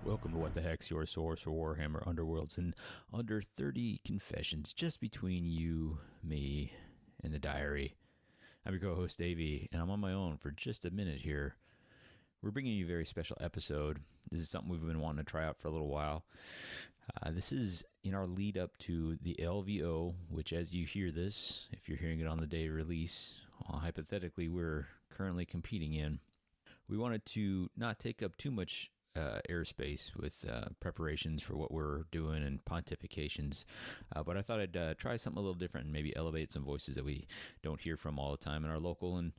Welcome to What the Heck's your source for Warhammer Underworlds and under 30 confessions just between you, me, and the diary. I'm your co-host Davy, and I'm on my own for just a minute here. We're bringing you a very special episode. This is something we've been wanting to try out for a little while. This is in our lead up to the LVO, which as you hear this, if you're hearing it on the day of release, hypothetically we're currently competing in. We wanted to not take up too much airspace with preparations for what we're doing and pontifications, but I thought I'd try something a little different and maybe elevate some voices that we don't hear from all the time in our local, and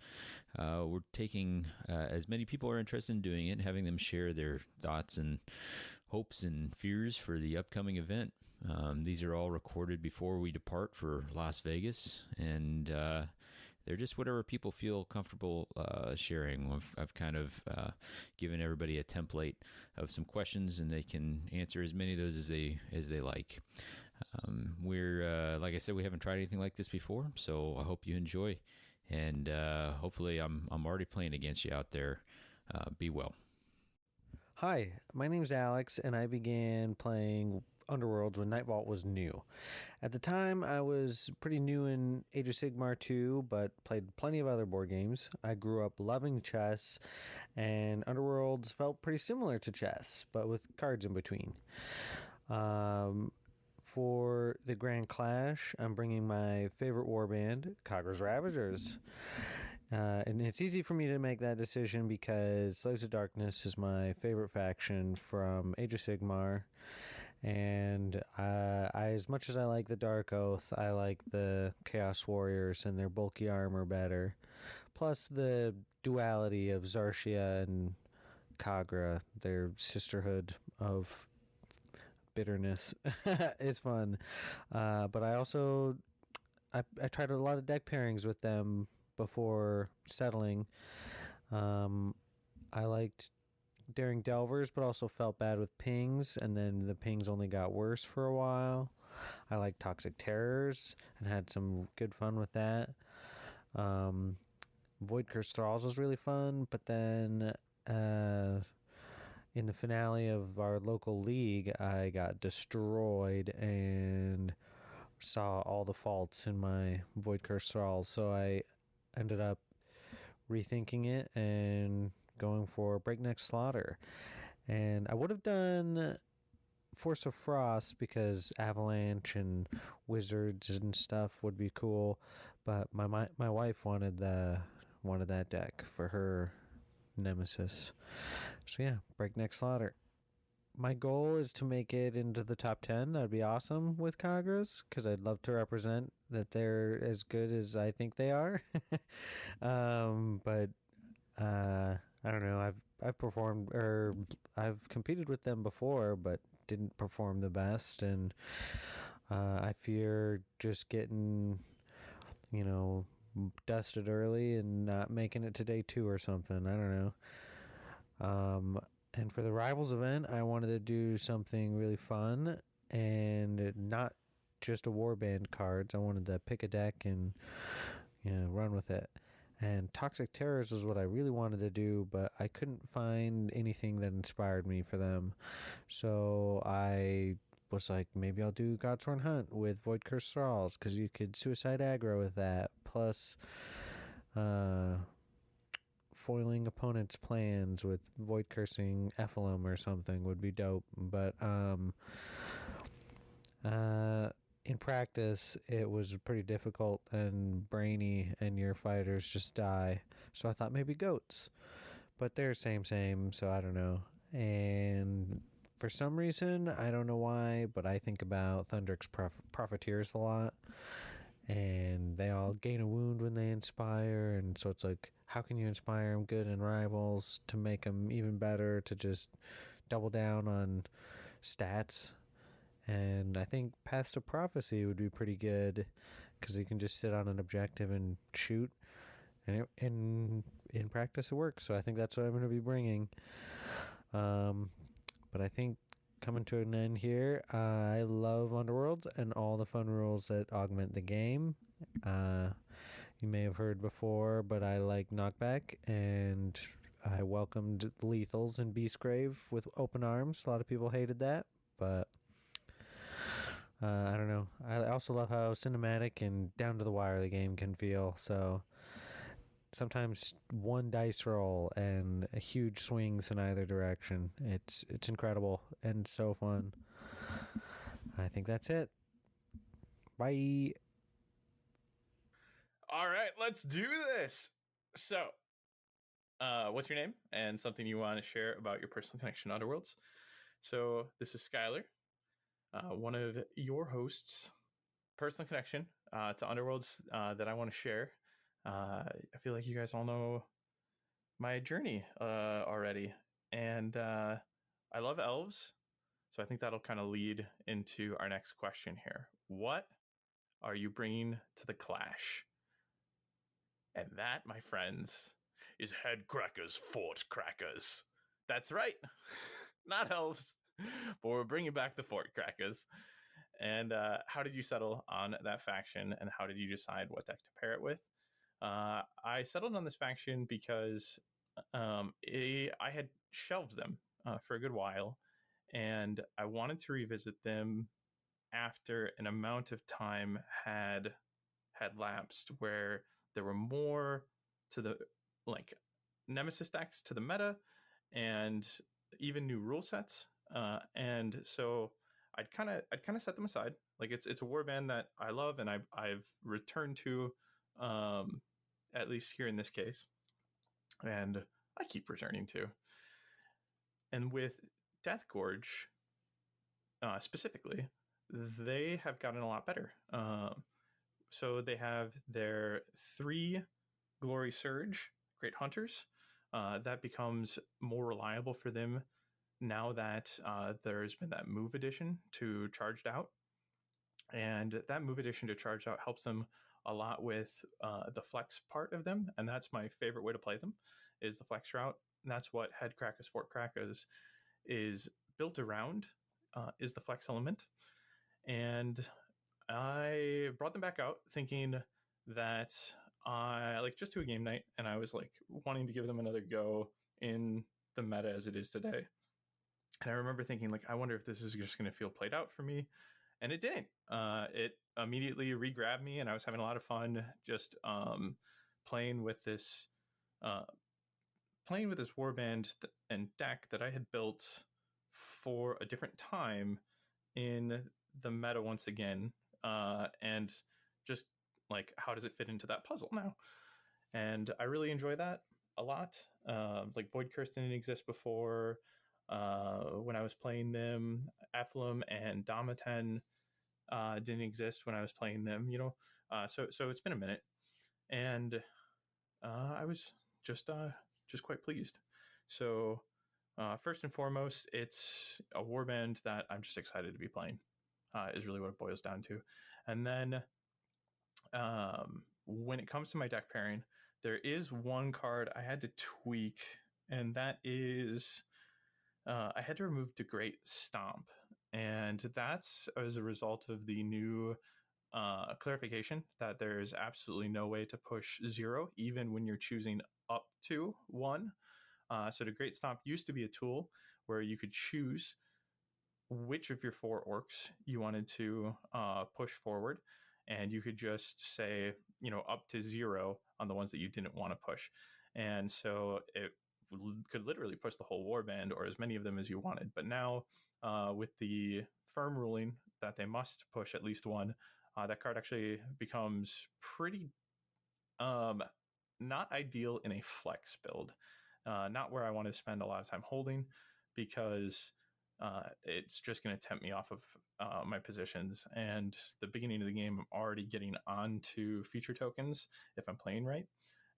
we're taking as many people are interested in doing it and having them share their thoughts and hopes and fears for the upcoming event. These are all recorded before we depart for Las Vegas, and they're just whatever people feel comfortable sharing. I've kind of given everybody a template of some questions, and they can answer as many of those as they like. We're like I said, we haven't tried anything like this before, so I hope you enjoy, and hopefully I'm already playing against you out there. Be well. Hi, my name's Alexx, and I began playing Underworlds when Night Vault was new. At the time, I was pretty new in Age of Sigmar 2, but played plenty of other board games. I grew up loving chess, and Underworlds felt pretty similar to chess, but with cards in between. For the Grand Clash, I'm bringing my favorite warband, Khagra's Ravagers. And it's easy for me to make that decision because Slaves of Darkness is my favorite faction from Age of Sigmar. And as much as I like the Dark Oath, I like the Chaos Warriors and their bulky armor better. Plus the duality of Zarshia and Khagra, their sisterhood of bitterness. It's fun. But I also I tried a lot of deck pairings with them before settling. I liked Daring Delvers, but also felt bad with pings, and then the pings only got worse for a while. I liked Toxic Terrors and had some good fun with that. Void Curse Thralls was really fun, but then in the finale of our local league, I got destroyed and saw all the faults in my Void Curse Thralls, so I ended up rethinking it and going for Breakneck Slaughter. And I would have done Force of Frost because Avalanche and Wizards and stuff would be cool, but my wife wanted that deck for her nemesis. So yeah, Breakneck Slaughter. My goal is to make it into the top 10. That'd be awesome with Khagra's, because I'd love to represent that they're as good as I think they are. But I don't know. I've performed, or I've competed with them before, but didn't perform the best, and I fear just getting, dusted early and not making it to day 2 or something. I don't know. And for the Rivals event, I wanted to do something really fun and not just a warband cards. I wanted to pick a deck and run with it. And Toxic Terrors was what I really wanted to do, but I couldn't find anything that inspired me for them. So I was like, maybe I'll do Godsworn Hunt with Void Curse Thralls, because you could suicide aggro with that. Plus, foiling opponents' plans with void cursing Ephelum or something would be dope. But in practice, it was pretty difficult and brainy, and your fighters just die. So I thought maybe goats, but they're same, so I don't know. And for some reason, I don't know why, but I think about Thundrix Profiteers a lot. And they all gain a wound when they inspire, and so it's like, how can you inspire them good in Rivals to make them even better, to just double down on stats? And I think Paths to Prophecy would be pretty good, because you can just sit on an objective and shoot, and in practice it works. So I think that's what I'm going to be bringing. But I think coming to an end here, I love Underworlds and all the fun rules that augment the game. You may have heard before, but I like Knockback, and I welcomed Lethals and Beastgrave with open arms. A lot of people hated that, but I don't know. I also love how cinematic and down to the wire the game can feel. So sometimes one dice roll and a huge swings in either direction. It's incredible and so fun. I think that's it. Bye. All right, let's do this. So, what's your name and something you want to share about your personal connection to Underworlds? So, this is Skyler, one of your hosts. Personal connection to Underworlds that I want to share. I feel like you guys all know my journey already, and I love elves, so I think that'll kind of lead into our next question here. What are you bringing to the clash? And that, my friends, is Head Crackers Fort Crackers. That's right, not elves, but we're bringing back the Fort Crackers. And how did you settle on that faction, and how did you decide what deck to pair it with? I settled on this faction because I had shelved them for a good while, and I wanted to revisit them after an amount of time had lapsed where there were more to the like nemesis decks to the meta and even new rule sets, and so I'd kind of set them aside. Like it's a warband that I love and I've returned to, at least here in this case, and I keep returning to. And with Death Gorge specifically, they have gotten a lot better. So they have their 3 Glory Surge Great Hunters. That becomes more reliable for them now that there's been that move addition to Charged Out. And that move addition to Charged Out helps them a lot with the flex part of them. And that's my favorite way to play them, is the flex route. And that's what Head Crackers Fort Crackers is built around, is the flex element. And I brought them back out thinking that I like just do a game night, and I was like wanting to give them another go in the meta as it is today. And I remember thinking, like, I wonder if this is just going to feel played out for me. And it didn't. It immediately re-grabbed me, and I was having a lot of fun just playing with this warband and deck that I had built for a different time in the meta once again, and just like, how does it fit into that puzzle now? And I really enjoy that a lot. Like Void Curse didn't exist before. When I was playing them, Ephlem and Domaten didn't exist when I was playing them, so it's been a minute, and I was just quite pleased. So first and foremost, it's a warband that I'm just excited to be playing, is really what it boils down to. And then when it comes to my deck pairing, there is one card I had to tweak, and that is I had to remove the Great Stomp. And that's as a result of the new clarification that there's absolutely no way to push 0, even when you're choosing up to 1. So the Great Stomp used to be a tool where you could choose which of your 4 orcs you wanted to push forward, and you could just say, up to 0 on the ones that you didn't want to push. And so it could literally push the whole warband, or as many of them as you wanted. But now with the firm ruling that they must push at least 1, that card actually becomes pretty not ideal in a flex build. Not where I want to spend a lot of time holding, because it's just going to tempt me off of my positions. And the beginning of the game, I'm already getting onto feature tokens if I'm playing right.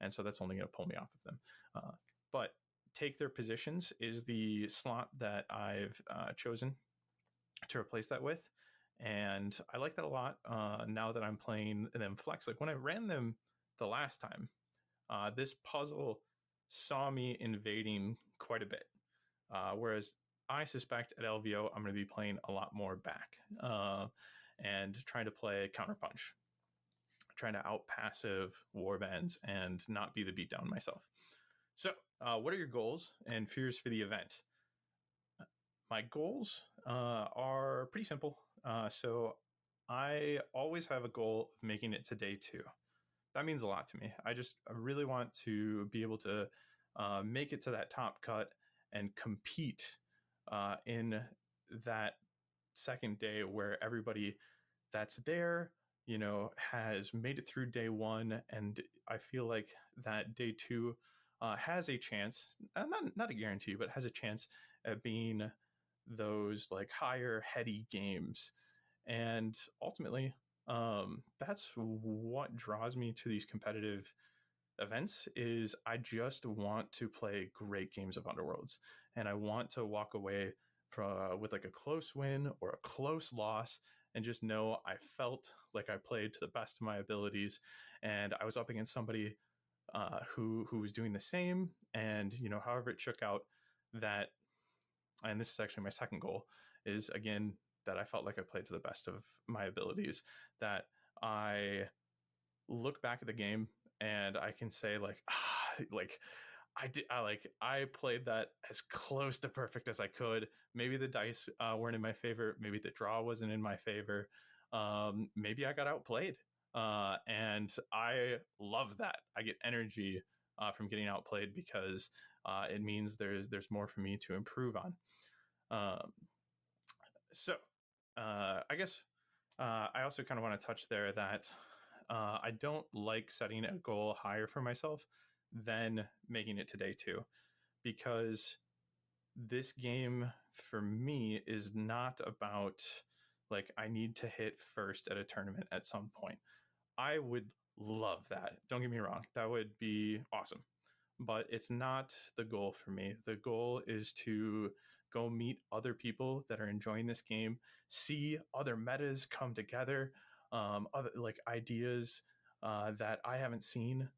And so that's only going to pull me off of them. But take their positions is the slot that I've chosen to replace that with. And I like that a lot now that I'm playing them flex. Like when I ran them the last time, this puzzle saw me invading quite a bit. Whereas I suspect at LVO, I'm going to be playing a lot more back and trying to play counterpunch, trying to out passive warbands and not be the beatdown myself. So, what are your goals and fears for the event? My goals are pretty simple. So, I always have a goal of making it to day 2. That means a lot to me. I really want to be able to make it to that top cut and compete in that second day where everybody that's there, has made it through day 1, and I feel like that day 2 has a chance, not a guarantee, but has a chance at being those like higher heady games. And ultimately, that's what draws me to these competitive events. Is I just want to play great games of Underworlds, and I want to walk away from with like a close win or a close loss, and just know I felt like I played to the best of my abilities, and I was up against somebody who was doing the same, and however it shook out, that, and this is actually my second goal, is again that I felt like I played to the best of my abilities, that I look back at the game and I can say like, like I played that as close to perfect as I could. Maybe the dice weren't in my favor. Maybe the draw wasn't in my favor. Maybe I got outplayed, and I love that. I get energy from getting outplayed because it means there's more for me to improve on. Um, so I guess I also kind of want to touch there that I don't like setting a goal higher for myself than making it to day 2, because this game for me is not about like I need to hit first at a tournament at some point. I would love that. Don't get me wrong. That would be awesome. But it's not the goal for me. The goal is to go meet other people that are enjoying this game, see other metas come together, other like ideas that I haven't seen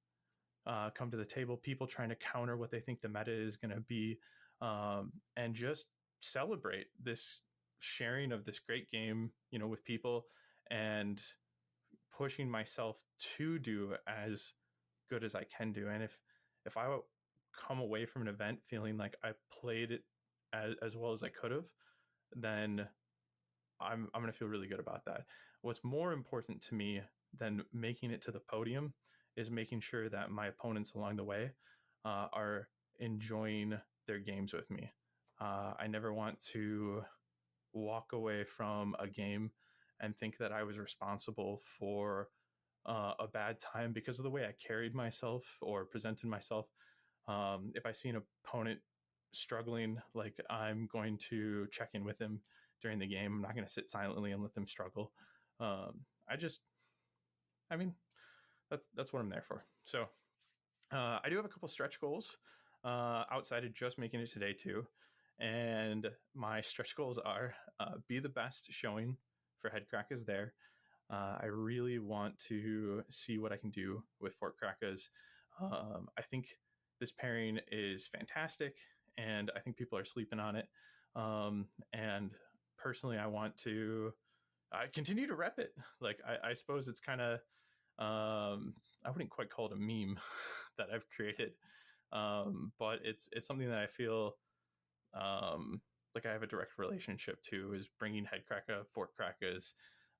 come to the table, people trying to counter what they think the meta is going to be, and just celebrate this sharing of this great game, with people, and pushing myself to do as good as I can do. And if I come away from an event feeling like I played it as well as I could have, then I'm going to feel really good about that. What's more important to me than making it to the podium is making sure that my opponents along the way are enjoying their games with me. I never want to walk away from a game and think that I was responsible for a bad time because of the way I carried myself or presented myself. If I see an opponent struggling, like, I'm going to check in with them during the game. I'm not going to sit silently and let them struggle. I just, I mean, that's what I'm there for. So I do have a couple stretch goals outside of just making it to day 2. And my stretch goals are be the best showing for Headcrackers there. I really want to see what I can do with Fort Crackers. I think this pairing is fantastic, and I think people are sleeping on it. And personally, I want to continue to rep it. Like, I suppose it's kind of, I wouldn't quite call it a meme that I've created, but it's something that I feel like I have a direct relationship to, is bringing Headcracker, Fort Crackers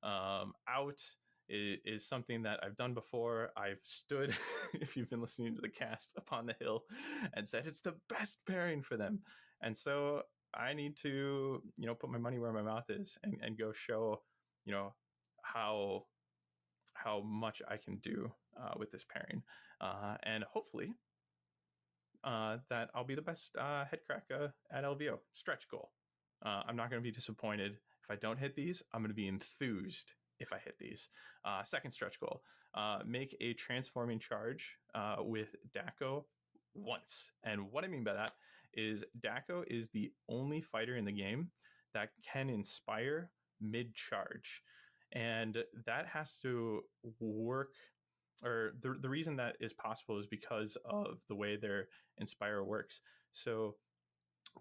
out is something that I've done before. I've stood, if you've been listening to the cast, upon the hill and said it's the best pairing for them. And so I need to, put my money where my mouth is and go show, how much I can do with this pairing. And hopefully that I'll be the best Headcracker at LVO. Stretch goal. I'm not going to be disappointed if I don't hit these. I'm going to be enthused if I hit these. Second stretch goal, make a transforming charge with Daco once. And what I mean by that is Daco is the only fighter in the game that can inspire mid-charge. And that has to work, or the reason that is possible is because of the way their Inspire works. So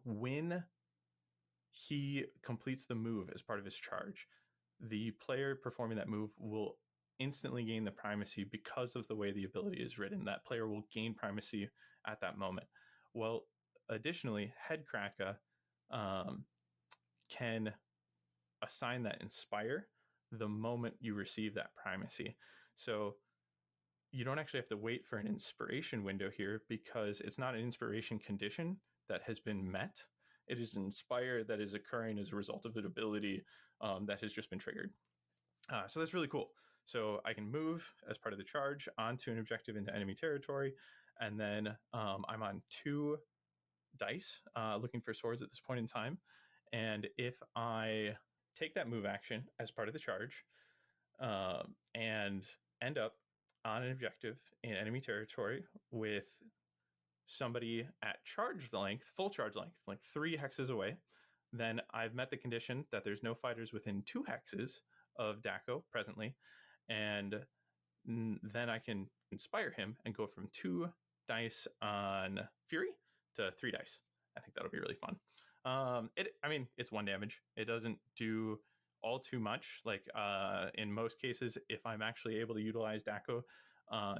when he completes the move as part of his charge, the player performing that move will instantly gain the primacy because of the way the ability is written. That player will gain primacy at that moment. Well, additionally, Headcracker can assign that inspire the moment you receive that primacy. So you don't actually have to wait for an inspiration window here, because it's not an inspiration condition that has been met. It is an inspire that is occurring as a result of an ability that has just been triggered. So that's really cool. So I can move as part of the charge onto an objective into enemy territory, and then I'm on 2 dice looking for swords at this point in time. And if I take that move action as part of the charge and end up on an objective in enemy territory with somebody at charge length, full charge length, like 3 hexes away, then I've met the condition that there's no fighters within 2 hexes of Daco presently, and then I can inspire him and go from 2 dice on Fury to 3 dice. I think that'll be really fun. It's 1 damage. It doesn't do all too much. Like in most cases, if I'm actually able to utilize Daco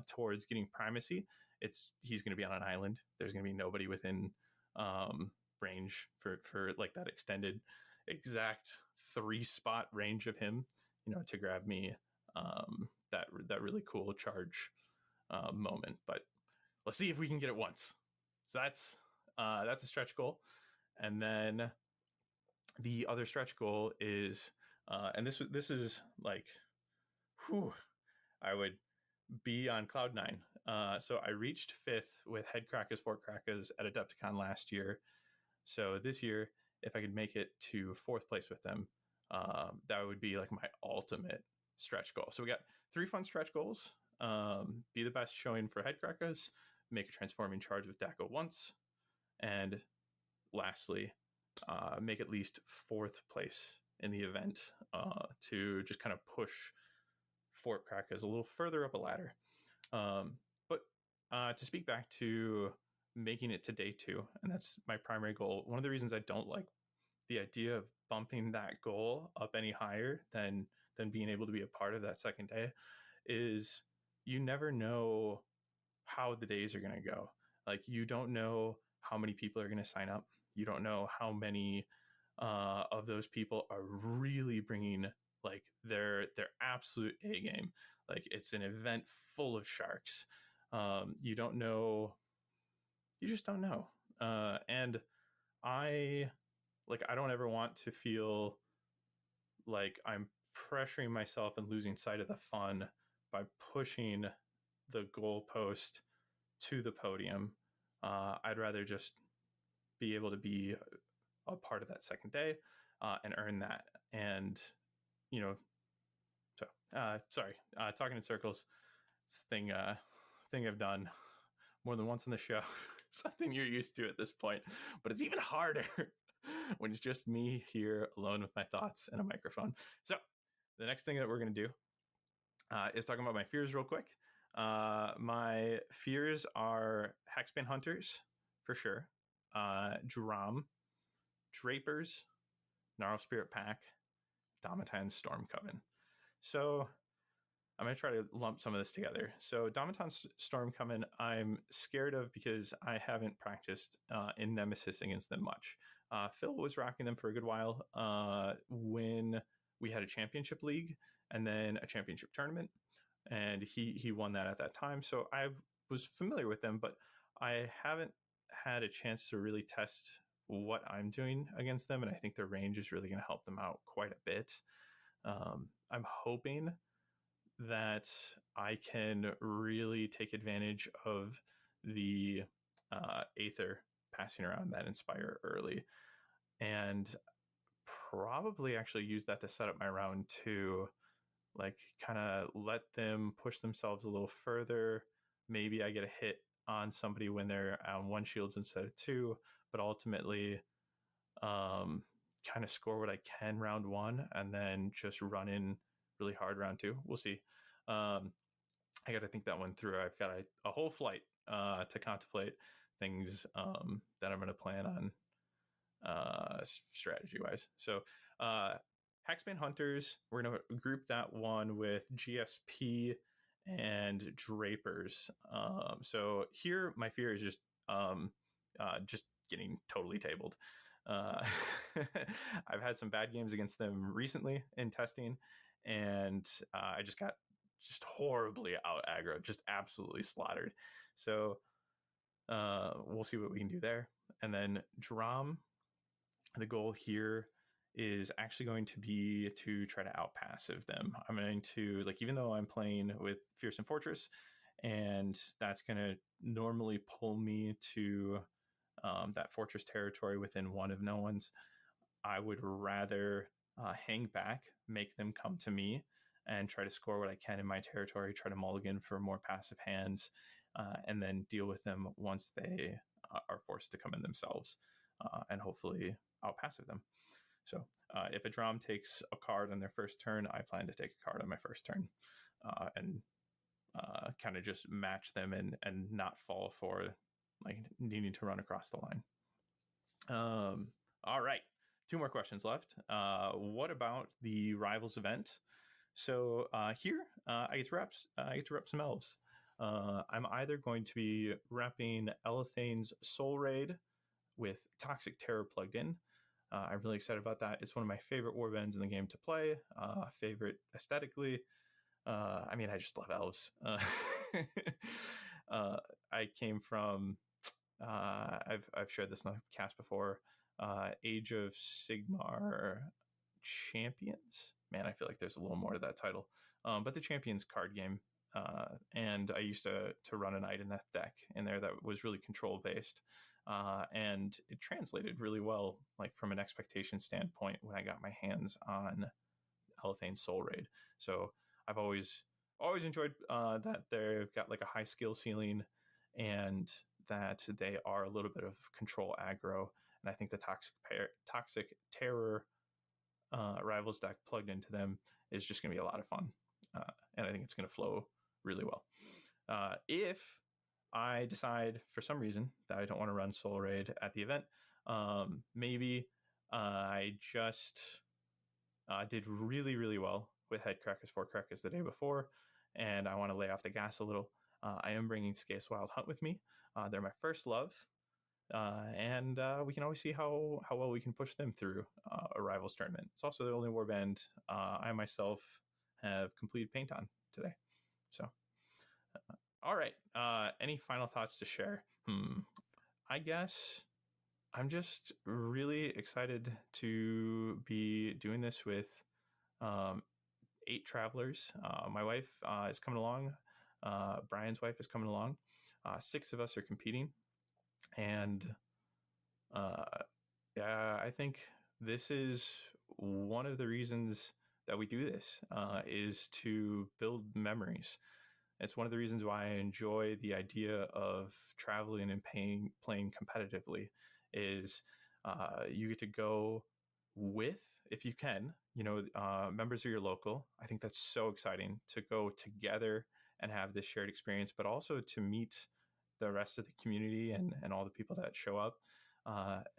towards getting primacy, he's going to be on an island. There's going to be nobody within range for like that extended exact 3-spot range of him, to grab me that really cool charge moment. But let's see if we can get it once. So that's a stretch goal. And then the other stretch goal is, and this is like, I would be on cloud 9. So I reached 5th with Headcrackers, Fortcrackers at Adepticon last year. So this year, if I could make it to 4th place with them, that would be like my ultimate stretch goal. So we got 3 fun stretch goals. Be the best showing for Headcrackers, make a transforming charge with Daco once, and lastly, make at least 4th place in the event to just kind of push Fortcrackers a little further up a ladder. But to speak back to making it to day 2, and that's my primary goal. One of the reasons I don't like the idea of bumping that goal up any higher than being able to be a part of that second day is you never know how the days are going to go. Like, you don't know how many people are going to sign up. You don't know how many of those people are really bringing like their absolute A game. Like, it's an event full of sharks. You don't know. You just don't know. And I don't ever want to feel like I'm pressuring myself and losing sight of the fun by pushing the goalpost to the podium. I'd rather just be able to be a part of that second day and earn that. And, talking in circles, it's thing I've done more than once in the show. Something you're used to at this point, but it's even harder when it's just me here alone with my thoughts and a microphone. So the next thing that we're going to do is talking about my fears real quick. My fears are Hexbane Hunters, for sure. Drum, Drapers, Gnarl Spirit Pack, Domitan Storm Coven. So I'm going to try to lump some of this together. So Domitan Storm Coven, I'm scared of because I haven't practiced in Nemesis against them much. Phil was rocking them for a good while when we had a championship league and then a championship tournament, and he won that at that time. So I was familiar with them, but I haven't had a chance to really test what I'm doing against them, and I think their range is really going to help them out quite a bit. I'm hoping that I can really take advantage of the Aether passing around that Inspire early, and probably actually use that to set up my round 2, like kind of let them push themselves a little further. Maybe I get a hit on somebody when they're on 1 shields instead of 2, but ultimately kind of score what I can round 1 and then just run in really hard round 2. We'll see. I got to think that one through. I've got a whole flight to contemplate things that I'm going to plan on strategy wise. So Hexman Hunters, we're going to group that one with GSP and Drapers. So here, my fear is just getting totally tabled. I've had some bad games against them recently in testing, and I just got just horribly out aggro, just absolutely slaughtered. So we'll see what we can do there. And then Drom, the goal here is actually going to be to try to outpassive them. I'm going to, like, even though I'm playing with Fearsome Fortress, and that's going to normally pull me to that fortress territory within one of no one's, I would rather hang back, make them come to me, and try to score what I can in my territory, try to mulligan for more passive hands, and then deal with them once they are forced to come in themselves, and hopefully outpassive them. So if a Drom takes a card on their first turn, I plan to take a card on my first turn, and kind of just match them and not fall for like needing to run across the line. All right, 2 more questions left. What about the Rivals event? So here I get to rep some elves. I'm either going to be repping Elethane's Soul Raid with Toxic Terror plugged in. I'm really excited about that. It's one of my favorite warbands in the game to play, favorite aesthetically. I mean, I just love elves. I came from, I've shared this in the cast before, Age of Sigmar Champions. Man, I feel like there's a little more to that title. But the Champions card game. And I used to run an Ideneth deck in there that was really control based. And it translated really well, like from an expectation standpoint, when I got my hands on Elethane's Soul Raid. So I've always enjoyed that they've got like a high skill ceiling, and that they are a little bit of control aggro. And I think the Toxic Terror Rivals deck plugged into them is just going to be a lot of fun. And I think it's going to flow really well. If I decide for some reason that I don't want to run Soul Raid at the event, maybe I just did really, really well with Head Crackers, 4 Crackers the day before, and I want to lay off the gas a little. I am bringing Skace Wild Hunt with me. They're my first love, and we can always see how well we can push them through a Rivals tournament. It's also the only warband I myself have completed paint on today. So, all right. Any final thoughts to share? I guess I'm just really excited to be doing this with 8 travelers. My wife is coming along. Brian's wife is coming along. 6 of us are competing. And yeah, I think this is one of the reasons that we do this, is to build memories. It's one of the reasons why I enjoy the idea of traveling and playing competitively, is you get to go with, if you can, members of your local. I think that's so exciting to go together and have this shared experience, but also to meet the rest of the community and all the people that show up,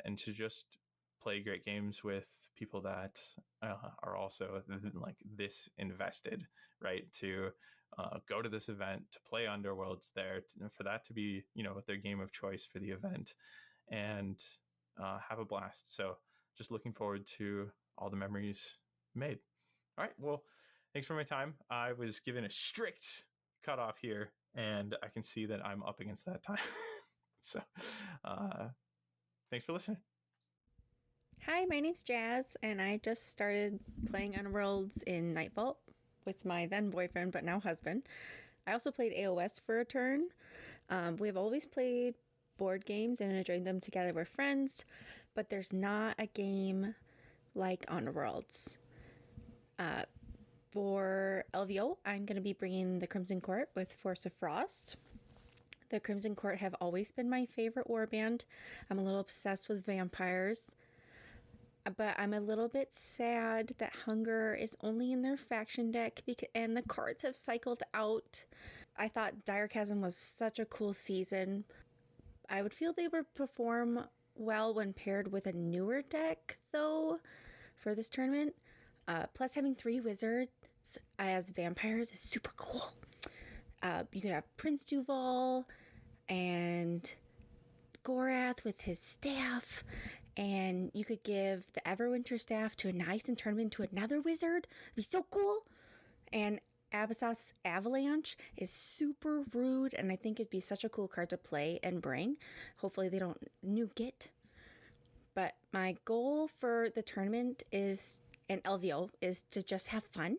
and to just play great games with people that are also like this invested, right? To go to this event, to play Underworlds there, for that to be, their game of choice for the event, and have a blast. So just looking forward to all the memories made. All right. Well, thanks for my time. I was given a strict cutoff here, and I can see that I'm up against that time. So thanks for listening. Hi, my name's Jazz, and I just started playing Underworlds in Nightvault with my then boyfriend, but now husband. I also played AOS for a turn. We've always played board games and enjoyed them together with friends, but there's not a game like Underworlds. For LVO, I'm going to be bringing the Crimson Court with Force of Frost. The Crimson Court have always been my favorite warband. I'm a little obsessed with vampires. But I'm a little bit sad that Hunger is only in their faction deck, and the cards have cycled out. I thought Dire Chasm was such a cool season. I would feel they would perform well when paired with a newer deck, though, for this tournament. Plus, having 3 wizards as vampires is super cool. You could have Prince Duval and Gorath with his staff, and you could give the Everwinter staff to a Nice and turn him into another wizard. It'd be so cool. And Abyssoth's Avalanche is super rude, and I think it'd be such a cool card to play and bring. Hopefully they don't nuke it. But my goal for the tournament is, and LVO, is to just have fun.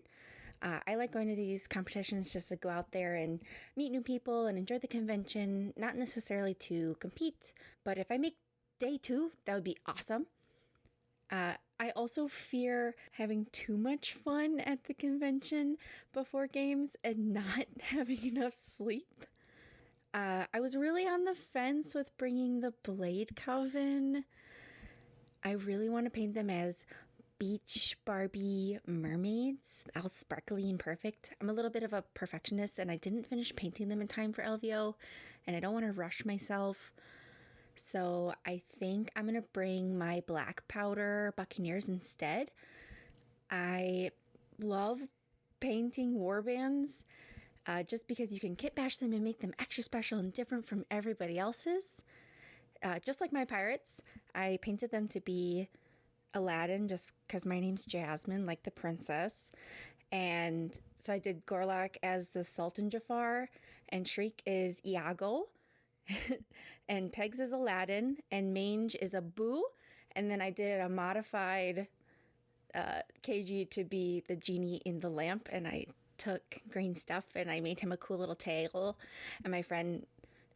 I like going to these competitions just to go out there and meet new people and enjoy the convention, not necessarily to compete, but if I make day 2, that would be awesome. I also fear having too much fun at the convention before games and not having enough sleep. I was really on the fence with bringing the Blade Coven. I really want to paint them as beach Barbie mermaids, all sparkly and perfect. I'm a little bit of a perfectionist and I didn't finish painting them in time for LVO, and I don't want to rush myself. So I think I'm going to bring my black powder Buccaneers instead. I love painting warbands just because you can kit bash them and make them extra special and different from everybody else's. Just like my pirates, I painted them to be Aladdin just because my name's Jasmine, like the princess. And so I did Gorlak as the Sultan Jafar, and Shriek is Iago, and Pegs is Aladdin, and Mange is Abu. And then I did a modified KG to be the genie in the lamp, and I took green stuff and I made him a cool little tail. And my friend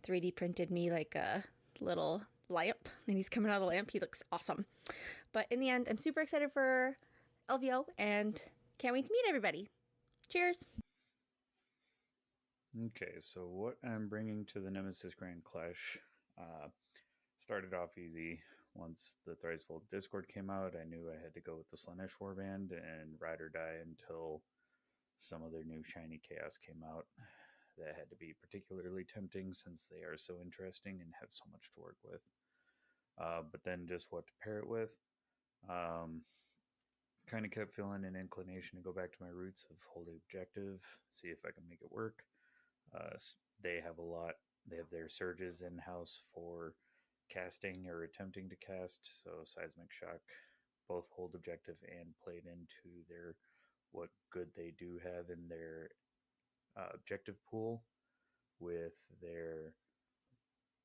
3D printed me like a little lamp, and he's coming out of the lamp. He looks awesome. But in the end, I'm super excited for LVO and can't wait to meet everybody. Cheers. Okay, so what I'm bringing to the Nemesis Grand Clash started off easy. Once the Thricefold Discord came out, I knew I had to go with the Slanesh Warband and ride or die until some of their new shiny chaos came out. That had to be particularly tempting since they are so interesting and have so much to work with. But then just what to pair it with. Kind of kept feeling an inclination to go back to my roots of Holy Objective, see if I can make it work. They have a lot. They have their surges in house for casting or attempting to cast. So Seismic Shock both hold objective and played into their what good they do have in their objective pool with their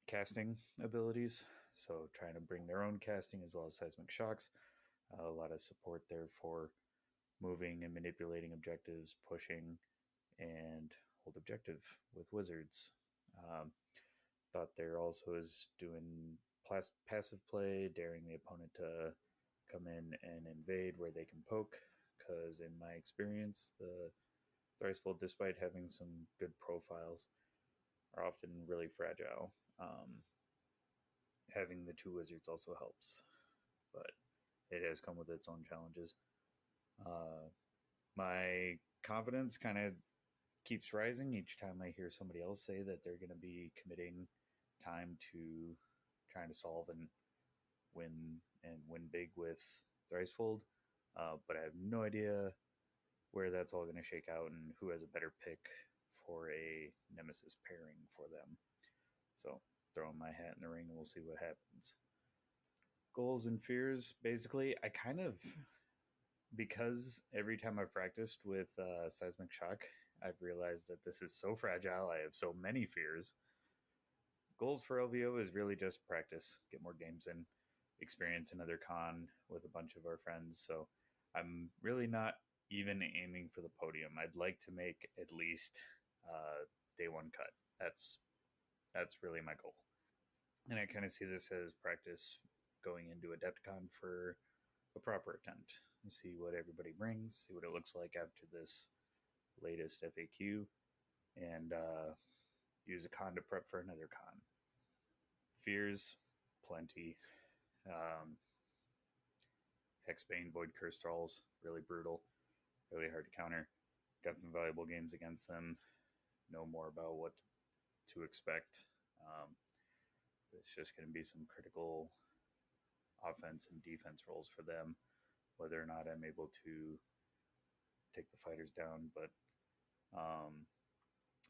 casting abilities. So trying to bring their own casting as well as Seismic Shocks. A lot of support there for moving and manipulating objectives, pushing, and hold objective with wizards. Thought there also is doing passive play, daring the opponent to come in and invade where they can poke, because in my experience, the Thricefold, despite having some good profiles, are often really fragile. Having the 2 wizards also helps, but it has come with its own challenges. My confidence kind of keeps rising each time I hear somebody else say that they're going to be committing time to trying to solve and win big with Thricefold. But I have no idea where that's all going to shake out and who has a better pick for a Nemesis pairing for them. So throwing my hat in the ring and we'll see what happens. Goals and fears, basically, I kind of, because every time I've practiced with Seismic Shock, I've realized that this is so fragile. I have so many fears. Goals for LVO is really just practice, get more games in, experience another con with a bunch of our friends. So I'm really not even aiming for the podium. I'd like to make at least day 1 cut. That's really my goal. And I kind of see this as practice going into Adepticon for a proper attempt and see what everybody brings, see what it looks like after this latest FAQ, and use a con to prep for another con. Fears, plenty. Hexbane, Void Curse Thralls, really brutal, really hard to counter. Got some valuable games against them. Know more about what to expect. It's just going to be some critical offense and defense roles for them. Whether or not I'm able to take the fighters down. But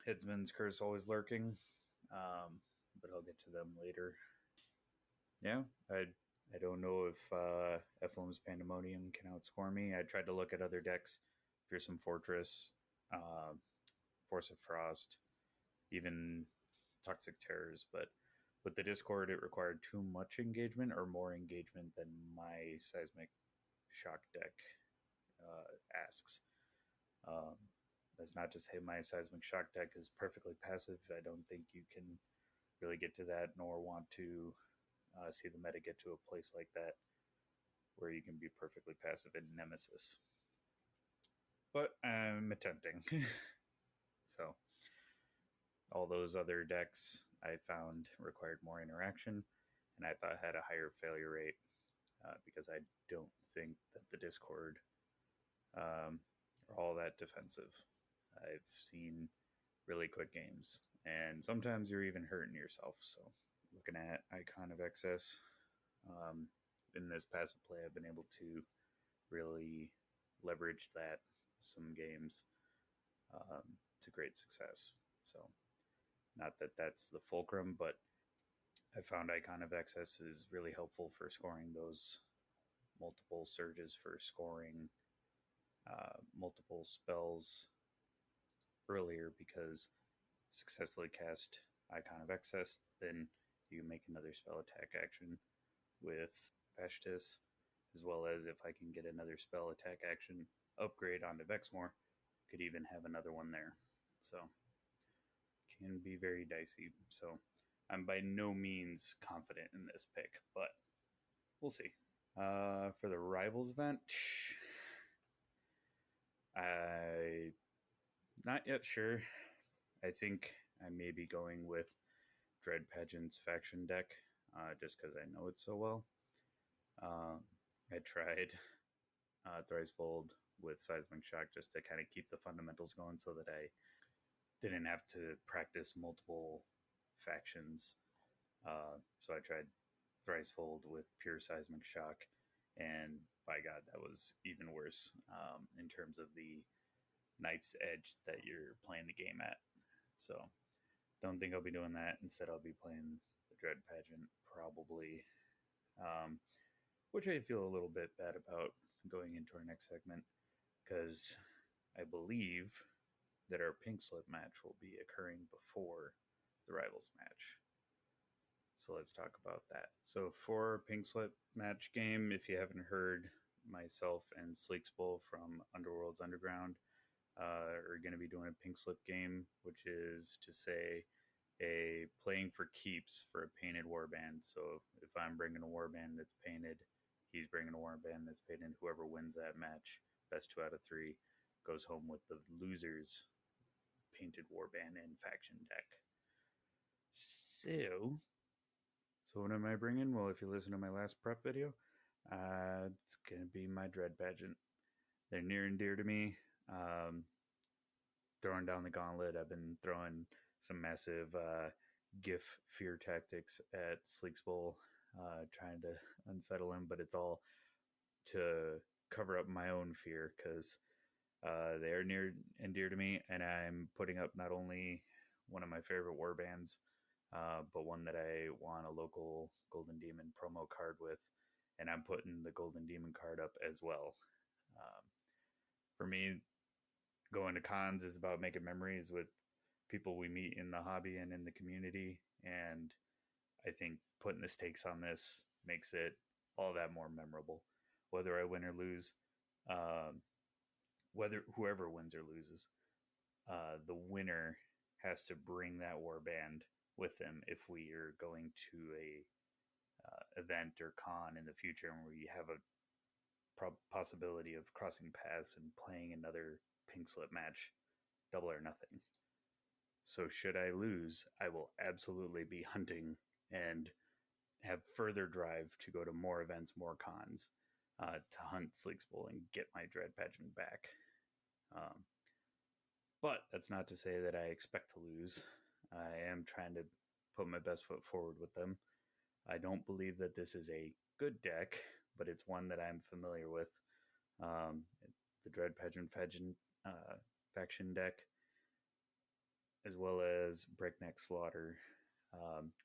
Headsman's Curse always lurking, but I'll get to them later. Yeah, I don't know if Ephraim's Pandemonium can outscore me. I tried to look at other decks, Fearsome Fortress, Force of Frost, even Toxic Terrors, but with the Discord, it required too much engagement or more engagement than my Seismic Shock deck asks. That's not to say my Seismic Shock deck is perfectly passive. I don't think you can really get to that, nor want to see the meta get to a place like that where you can be perfectly passive in Nemesis. But I'm attempting. So all those other decks I found required more interaction, and I thought had a higher failure rate because I don't think that the Discord are all that defensive. I've seen really quick games, and sometimes you're even hurting yourself. So looking at Icon of Excess, in this passive play, I've been able to really leverage that some games to great success. So not that that's the fulcrum, but I found Icon of Excess is really helpful for scoring those multiple surges, for scoring multiple spells earlier, because successfully cast Icon of Excess, then you make another spell attack action with Vashtis, as well as if I can get another spell attack action upgrade onto Vexmore, could even have another one there. So can be very dicey. So I'm by no means confident in this pick, but we'll see. For the Rivals event, I not yet sure. I think I may be going with Dread Pageant's faction deck, just because I know it so well. I tried Thricefold with Seismic Shock just to kind of keep the fundamentals going so that I didn't have to practice multiple factions. So I tried Thricefold with pure Seismic Shock, and by God, that was even worse in terms of the knife's edge that you're playing the game at. So don't think I'll be doing that. Instead, I'll be playing the Dread Pageant probably, which I feel a little bit bad about going into our next segment, because I believe that our pink slip match will be occurring before the Rivals match. So let's talk about that. So for pink slip match game, if you haven't heard, myself and Sleeksbull from Underworld's Underground are going to be doing a pink slip game, which is to say a playing for keeps for a painted warband. So if I'm bringing a warband that's painted, he's bringing a warband that's painted. Whoever wins that match, best 2 out of 3, goes home with the loser's painted warband and faction deck. So what am I bringing? Well, if you listen to my last prep video, it's going to be my Dread Pageant. They're near and dear to me. Throwing down the gauntlet, I've been throwing some massive GIF fear tactics at Sleeksbull, trying to unsettle him, but it's all to cover up my own fear, because they are near and dear to me, and I'm putting up not only one of my favorite warbands, but one that I want a local Golden Demon promo card with, and I'm putting the Golden Demon card up as well. For me, going to cons is about making memories with people we meet in the hobby and in the community, and I think putting the stakes on this makes it all that more memorable. Whether I win or lose, whether whoever wins or loses, the winner has to bring that warband with them if we are going to a event or con in the future and we have a possibility of crossing paths and playing another pink slip match, double or nothing. So should I lose, I will absolutely be hunting and have further drive to go to more events, more cons, to hunt Sleeksbull and get my Dread Pageant back. But that's not to say that I expect to lose. I am trying to put my best foot forward with them. I don't believe that this is a good deck, but it's one that I'm familiar with. the Dread Pageant faction deck, as well as Breakneck Slaughter.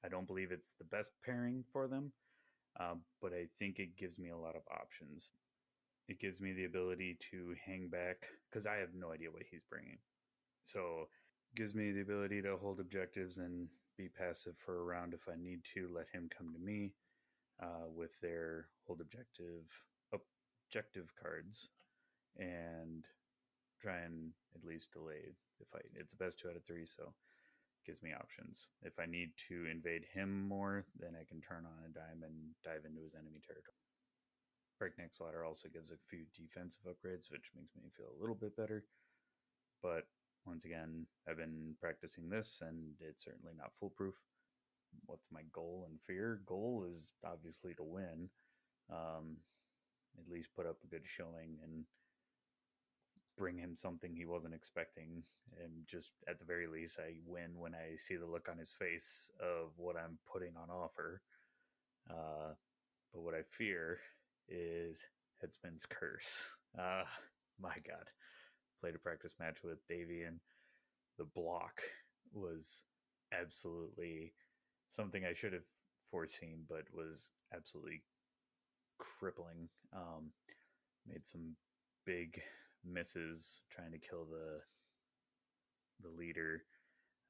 I don't believe it's the best pairing for them, but I think it gives me a lot of options. It gives me the ability to hang back because I have no idea what he's bringing. So it gives me the ability to hold objectives and be passive for a round if I need to. Let him come to me with their hold objective cards and try and at least delay the fight. It's the best 2 out of 3, so it gives me options. If I need to invade him more, then I can turn on a dime and dive into his enemy territory. Breakneck Slaughter also gives a few defensive upgrades, which makes me feel a little bit better. But once again, I've been practicing this, and it's certainly not foolproof. What's my goal and fear? Goal is obviously to win. At least put up a good showing and bring him something he wasn't expecting. And just at the very least, I win when I see the look on his face of what I'm putting on offer. But what I fear is Headsman's Curse. My God. Played a practice match with Davy, and the block was absolutely something I should have foreseen, but was absolutely crippling. Made some big misses trying to kill the leader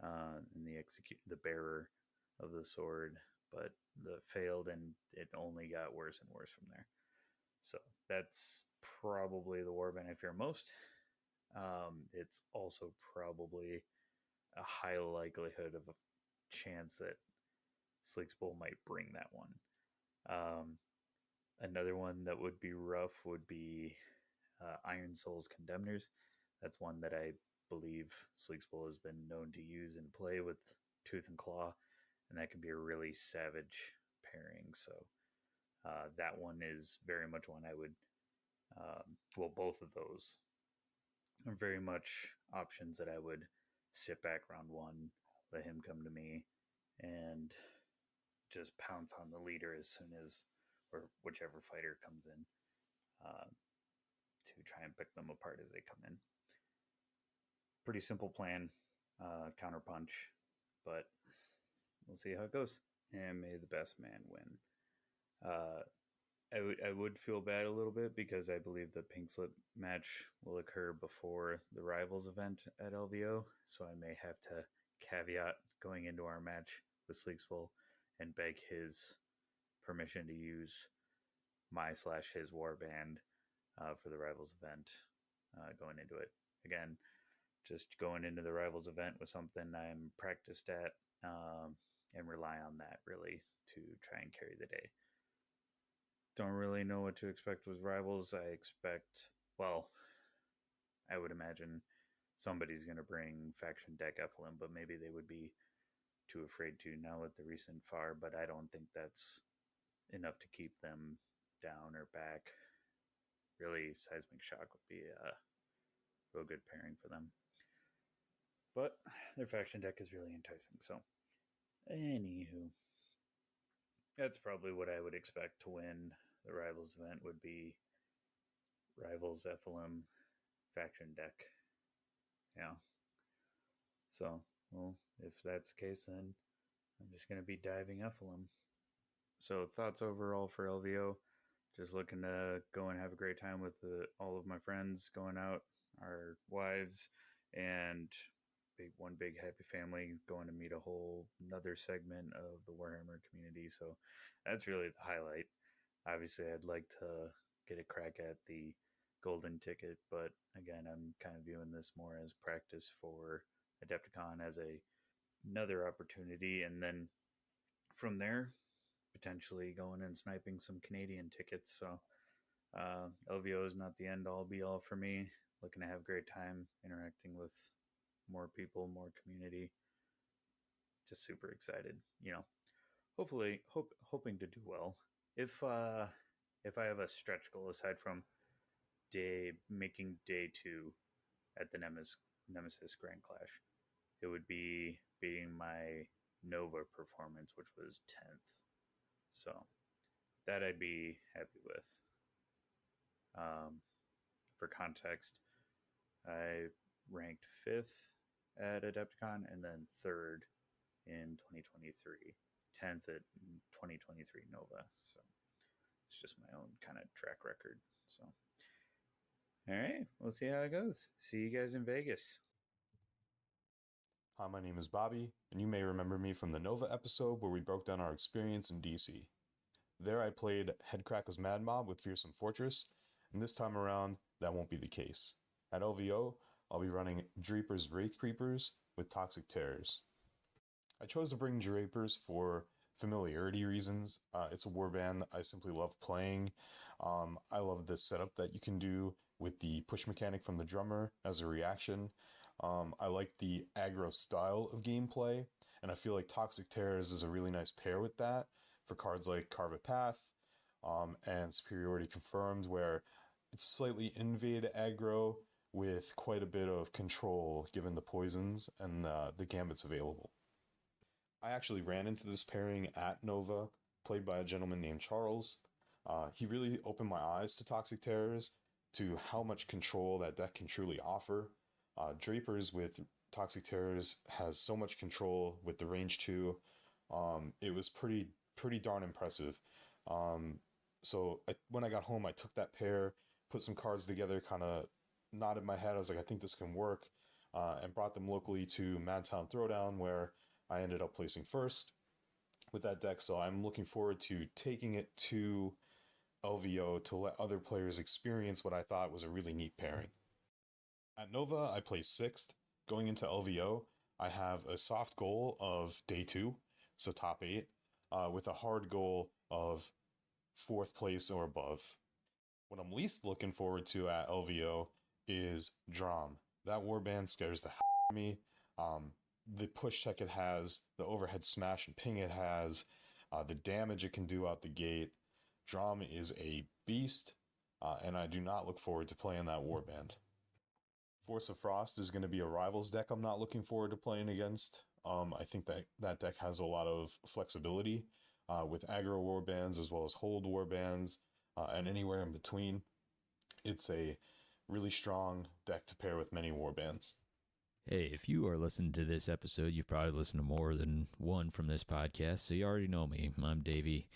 and the bearer of the sword, but the failed, and it only got worse and worse from there. So that's probably the warband I fear most. It's also probably a high likelihood of a chance that Sleeksbull might bring that one. Another one that would be rough would be Iron Soul's Condemners. That's one that I believe Sleeksbull has been known to use and play with Tooth and Claw, and that can be a really savage pairing. So that one is very much one I would, both of those are very much options that I would sit back round 1, let him come to me, and just pounce on the leader as soon as, or whichever fighter comes in, to try and pick them apart as they come in. Pretty simple plan, counterpunch, but we'll see how it goes. And may the best man win. I would feel bad a little bit because I believe the pink slip match will occur before the Rivals event at LVO, so I may have to caveat going into our match with Sleeksbull and beg his permission to use my/his warband for the Rivals event going into it. Again, just going into the Rivals event with something I'm practiced at and rely on that really to try and carry the day. Don't really know what to expect with Rivals. I would imagine somebody's going to bring faction deck Ephelin, but maybe they would be too afraid to now with the recent FAR, but I don't think that's enough to keep them down or back. Really, Seismic Shock would be a real good pairing for them. But their faction deck is really enticing, so anywho, that's probably what I would expect to win the Rivals event would be Rivals Ephelin faction deck. Yeah. So, well, if that's the case, then I'm just going to be diving Ephelin. So, thoughts overall for LVO? Just looking to go and have a great time with all of my friends, going out, our wives, and one big happy family, going to meet a whole another segment of the Warhammer community. So that's really the highlight. Obviously, I'd like to get a crack at the golden ticket, but again, I'm kind of viewing this more as practice for Adepticon as another opportunity, and then from there, potentially going and sniping some Canadian tickets. So LVO is not the end all be all for me. Looking to have a great time interacting with more people, more community. Just super excited, hopefully hoping to do well. If I have a stretch goal aside from making day 2 at the Nemesis Grand Clash, it would be beating my Nova performance, which was 10th. So that I'd be happy with. for context, I ranked 5th at Adepticon and then 3rd in 2023, 10th at 2023 Nova. So it's just my own kind of track record. So, all right, we'll see how it goes. See you guys in Vegas. Hi, my name is Bobby, and you may remember me from the Nova episode where we broke down our experience in DC. There I played Headcracker's Mad Mob with Fearsome Fortress, and this time around, that won't be the case. At LVO, I'll be running Draper's Wraith Creepers with Toxic Terrors. I chose to bring Drapers for familiarity reasons. It's a warband I simply love playing. I love the setup that you can do with the push mechanic from the drummer as a reaction. I like the aggro style of gameplay, and I feel like Toxic Terrors is a really nice pair with that for cards like Carve a Path and Superiority Confirmed, where it's slightly invade aggro with quite a bit of control given the poisons and the gambits available. I actually ran into this pairing at Nova, played by a gentleman named Charles. He really opened my eyes to Toxic Terrors, to how much control that deck can truly offer. Drapers with Toxic Terrors has so much control with the range 2. It was pretty darn impressive. When I got home, I took that pair, put some cards together, kind of nodded my head. I was like, I think this can work, and brought them locally to Madtown Throwdown, where I ended up placing first with that deck. So I'm looking forward to taking it to LVO to let other players experience what I thought was a really neat pairing. At Nova, I placed 6th. Going into LVO, I have a soft goal of day 2, so top 8, with a hard goal of 4th place or above. What I'm least looking forward to at LVO is Drom. That warband scares the hell out of me. The push tech it has, the overhead smash and ping it has, the damage it can do out the gate. Drom is a beast, and I do not look forward to playing that warband. Force of Frost is going to be a rivals deck I'm not looking forward to playing against. I think that deck has a lot of flexibility with aggro warbands as well as hold warbands and anywhere in between. It's a really strong deck to pair with many warbands. Hey, if you are listening to this episode, you've probably listened to more than one from this podcast, so you already know me. I'm Davy,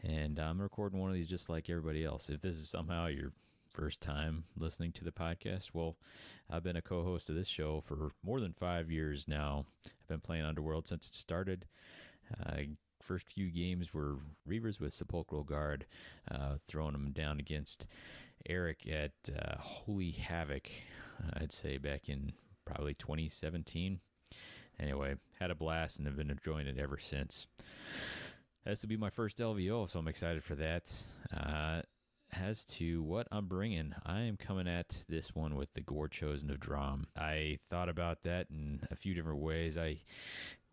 and I'm recording one of these just like everybody else. If this is somehow your first time listening to the podcast, well, I've been a co-host of this show for more than 5 years now. I've been playing Underworld since it started. First few games were Reavers with Sepulchral Guard, throwing them down against Eric at Holy Havoc, I'd say back in probably 2017. Anyway, had a blast and have been enjoying it ever since. This will be my first LVO, so I'm excited for that. As to what I'm bringing, I am coming at this one with the Gore Chosen of Drom. I thought about that in a few different ways. I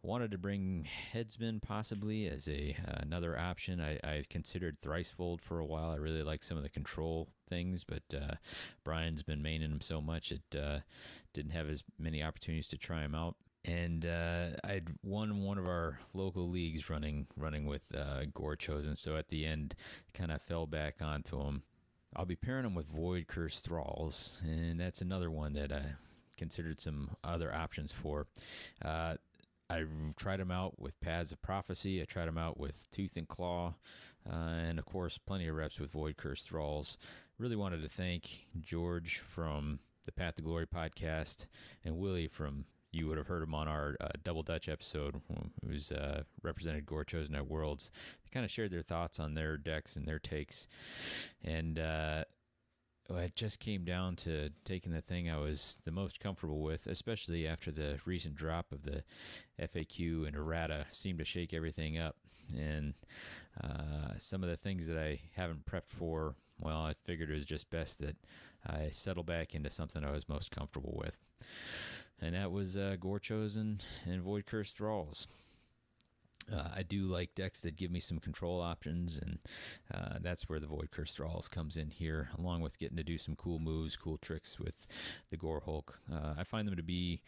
wanted to bring Headsman possibly as another option. I considered Thricefold for a while. I really like some of the control things, but Brian's been maining them so much it didn't have as many opportunities to try them out. And I'd won one of our local leagues running with Gore Chosen, so at the end kind of fell back onto him. I'll be pairing him with Void Curse Thralls, and that's another one that I considered some other options for. I tried them out with Paths of Prophecy. I tried them out with Tooth and Claw, and of course plenty of reps with Void Curse Thralls. Really wanted to thank George from the Path to Glory podcast and Willie from, you would have heard him on our Double Dutch episode, who's represented Gore Chosen at Worlds. They kind of shared their thoughts on their decks and their takes. And it just came down to taking the thing I was the most comfortable with, especially after the recent drop of the FAQ and errata seemed to shake everything up. And some of the things that I haven't prepped for, well, I figured it was just best that I settle back into something I was most comfortable with. And that was Gore Chosen and Void Curse Thralls. I do like decks that give me some control options, and that's where the Void Curse Thralls comes in here, along with getting to do some cool moves, cool tricks with the Gore Hulk. I find them to be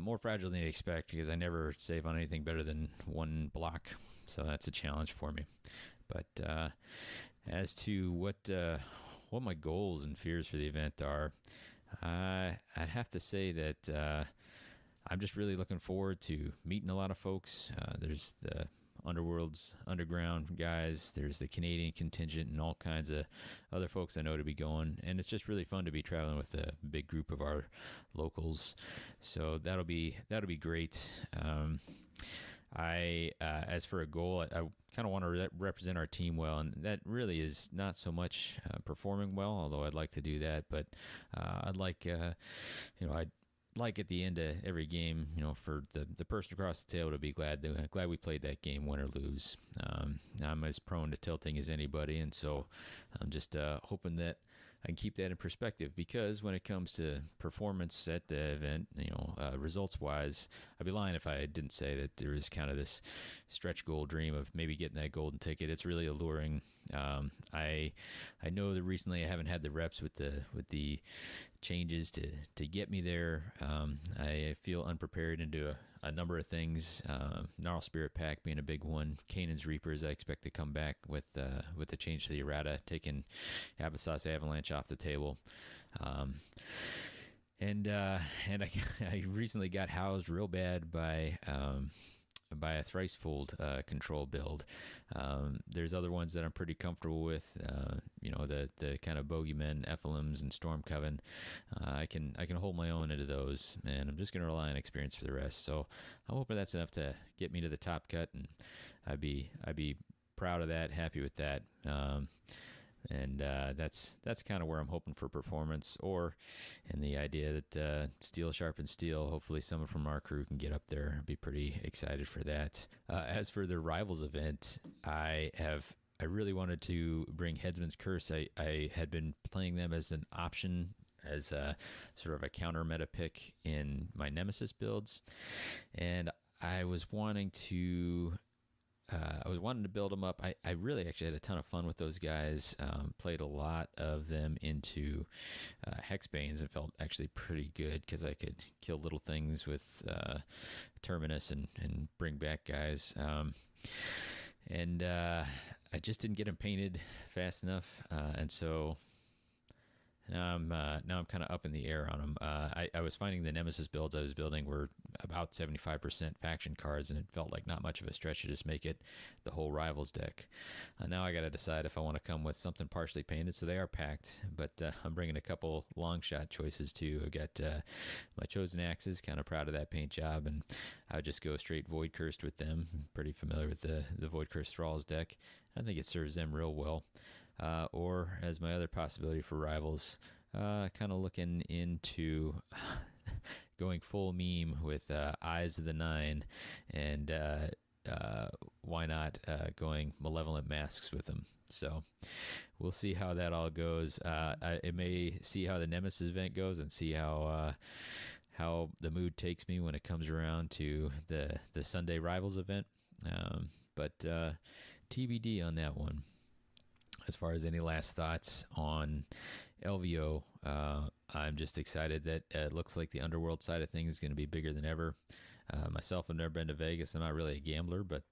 more fragile than you'd expect, because I never save on anything better than one block, so that's a challenge for me. But as to what what my goals and fears for the event are, I'd have to say that I'm just really looking forward to meeting a lot of folks. There's the Underworld's underground guys, there's the Canadian contingent, and all kinds of other folks I know to be going, and it's just really fun to be traveling with a big group of our locals. So that'll be great. As for a goal, I kind of want to represent our team well, and that really is not so much performing well, although I'd like to do that. But I'd like, I'd like at the end of every game, for the person across the table to be glad we played that game, win or lose. I'm as prone to tilting as anybody, and so I'm just hoping that I can keep that in perspective, because when it comes to performance at the event, results-wise, I'd be lying if I didn't say that there is kind of this stretch goal dream of maybe getting that golden ticket. It's really alluring. I know that recently I haven't had the reps with the changes to get me there. I feel unprepared into a number of things. Gnarl Spirit Pack being a big one. Canaan's Reapers I expect to come back with the change to the errata, taking Abyssos Avalanche off the table. And I recently got housed real bad by a Thricefold control build. There's other ones that I'm pretty comfortable with. The kind of Bogeymen, Ephelims, and Storm Coven. I can hold my own into those, and I'm just going to rely on experience for the rest. So I'm hoping that's enough to get me to the top cut, and I'd be proud of that, happy with that. And that's kind of where I'm hoping for performance, or in the idea that steel sharpens steel. Hopefully someone from our crew can get up there. I'd be pretty excited for that. As for the Rivals event, I really wanted to bring Headsman's Curse. I had been playing them as an option, as a sort of a counter meta pick in my Nemesis builds, and I was wanting to build them up. I really actually had a ton of fun with those guys. Played a lot of them into Hexbanes and felt actually pretty good, because I could kill little things with Terminus and bring back guys. And I just didn't get them painted fast enough, and so now I'm kind of up in the air on them. I was finding the Nemesis builds I was building were about 75% faction cards, and it felt like not much of a stretch to just make it the whole Rivals deck. Now I got to decide if I want to come with something partially painted, so they are packed, but I'm bringing a couple long shot choices too. I've got my Chosen Axes, kind of proud of that paint job, and I would just go straight Void Cursed with them. I'm pretty familiar with the Void Cursed Thralls deck. I think it serves them real well. Or as my other possibility for Rivals, kind of looking into going full meme with Eyes of the Nine, and why not going Malevolent Masks with them. So we'll see how that all goes. It may see how the Nemesis event goes, and see how the mood takes me when it comes around to the Sunday Rivals event. But TBD on that one. As far as any last thoughts on LVO, I'm just excited that it looks like the Underworld side of things is going to be bigger than ever. Myself, I've never been to Vegas. I'm not really a gambler, but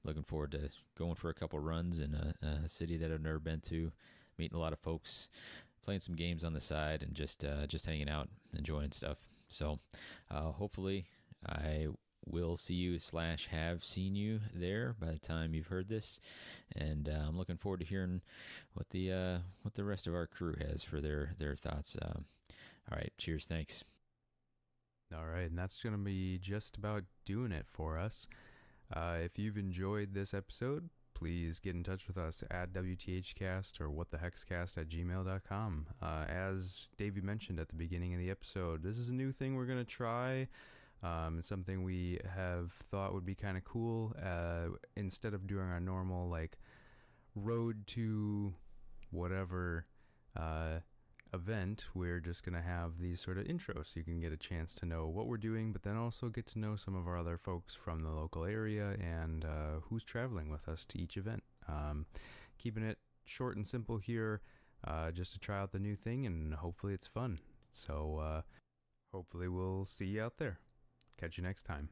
looking forward to going for a couple runs in a city that I've never been to, meeting a lot of folks, playing some games on the side, and just hanging out, enjoying stuff. So hopefully I will see you / have seen you there by the time you've heard this, and I'm looking forward to hearing what the rest of our crew has for their thoughts. All right, cheers, thanks. All right, and that's going to be just about doing it for us. If you've enjoyed this episode, please get in touch with us at WTHcast or whatthehexcast@gmail.com. As Davy mentioned at the beginning of the episode, this is a new thing we're going to try. It's something we have thought would be kind of cool. Instead of doing our normal road to whatever event, we're just going to have these sort of intros so you can get a chance to know what we're doing, but then also get to know some of our other folks from the local area and who's traveling with us to each event. Keeping it short and simple here, just to try out the new thing, and hopefully it's fun. So hopefully we'll see you out there. Catch you next time.